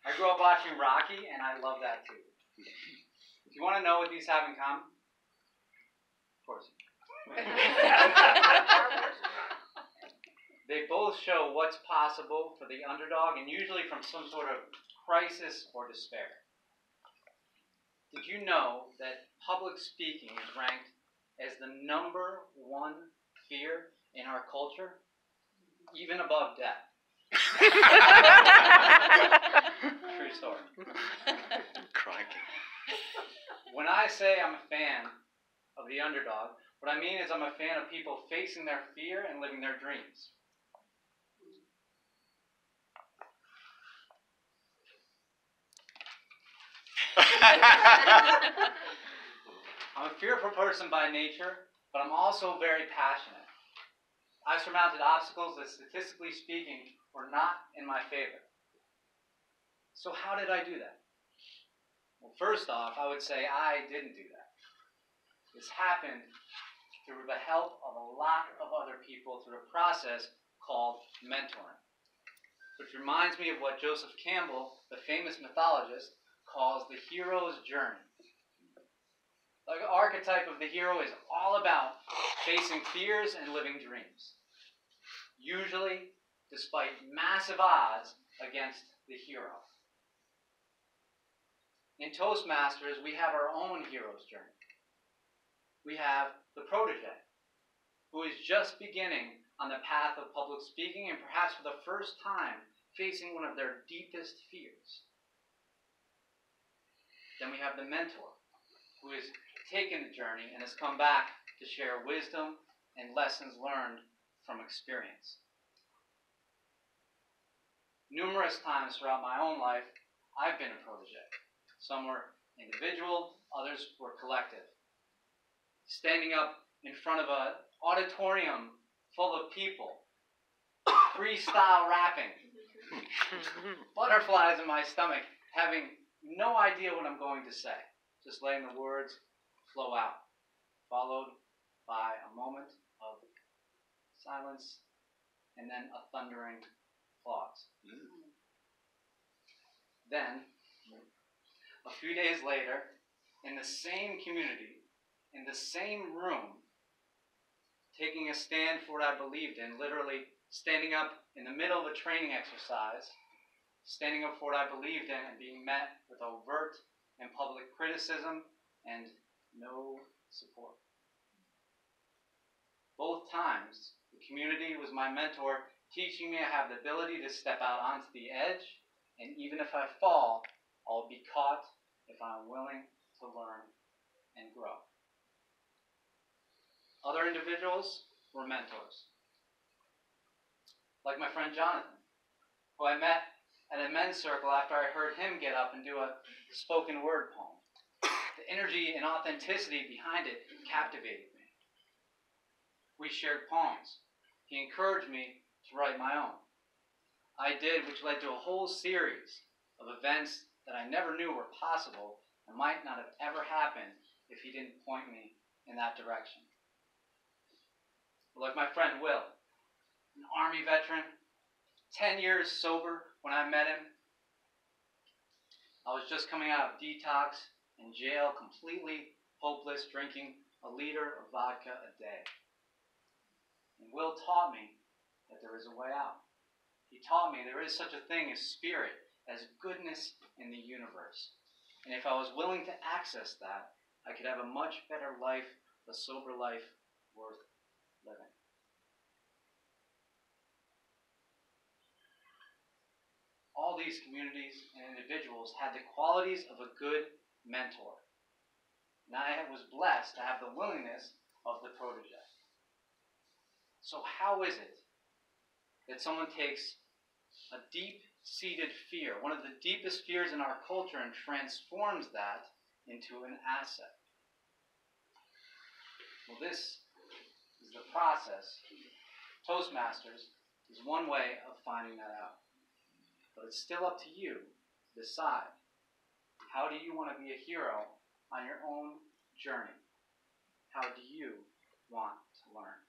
I grew up watching Rocky, and I love that too. Do you want to know what these have in common? Of course. They both show what's possible for the underdog, and usually from some sort of crisis or despair. Did you know that public speaking is ranked as the #1 fear in our culture, even above death? True story. Crikey. When I say I'm a fan of the underdog, what I mean is I'm a fan of people facing their fear and living their dreams. I'm a fearful person by nature, but I'm also very passionate. I've surmounted obstacles that, statistically speaking, were not in my favor. So how did I do that? Well, first off, I would say I didn't do that. This happened through the help of a lot of other people through a process called mentoring, which reminds me of what Joseph Campbell, the famous mythologist, calls the hero's journey. The archetype of the hero is all about facing fears and living dreams, usually despite massive odds against the hero. In Toastmasters, we have our own hero's journey. We have the protege, who is just beginning on the path of public speaking and perhaps for the first time facing one of their deepest fears. Then we have the mentor, who has taken the journey and has come back to share wisdom and lessons learned from experience. Numerous times throughout my own life, I've been a protege. Some were individual, others were collective. Standing up in front of an auditorium full of people, freestyle rapping, butterflies in my stomach, having no idea what I'm going to say, just letting the words flow out, followed by a moment of silence and then a thundering applause. Then, a few days later, in the same community, in the same room, taking a stand for what I believed in, literally standing up in the middle of a training exercise, standing up for what I believed in and being met with overt and public criticism and no support. Both times, the community was my mentor, teaching me I have the ability to step out onto the edge, and even if I fall, I'll be caught if I'm willing to learn and grow. Other individuals were mentors, like my friend Jonathan, who I met at a men's circle after I heard him get up and do a spoken word poem. The energy and authenticity behind it captivated me. We shared poems. He encouraged me to write my own. I did, which led to a whole series of events that I never knew were possible and might not have ever happened if he didn't point me in that direction. Like my friend Will, an Army veteran, 10 years sober when I met him. I was just coming out of detox in jail, completely hopeless, drinking a liter of vodka a day. And Will taught me that there is a way out. He taught me there is such a thing as spirit, as goodness in the universe. And if I was willing to access that, I could have a much better life, a sober life worth living. All these communities and individuals had the qualities of a good mentor. And I was blessed to have the willingness of the protege. So how is it that someone takes a deep-seated fear, one of the deepest fears in our culture, and transforms that into an asset? Well, this is the process. Toastmasters is one way of finding that out. But it's still up to you to decide. How do you want to be a hero on your own journey? How do you want to learn?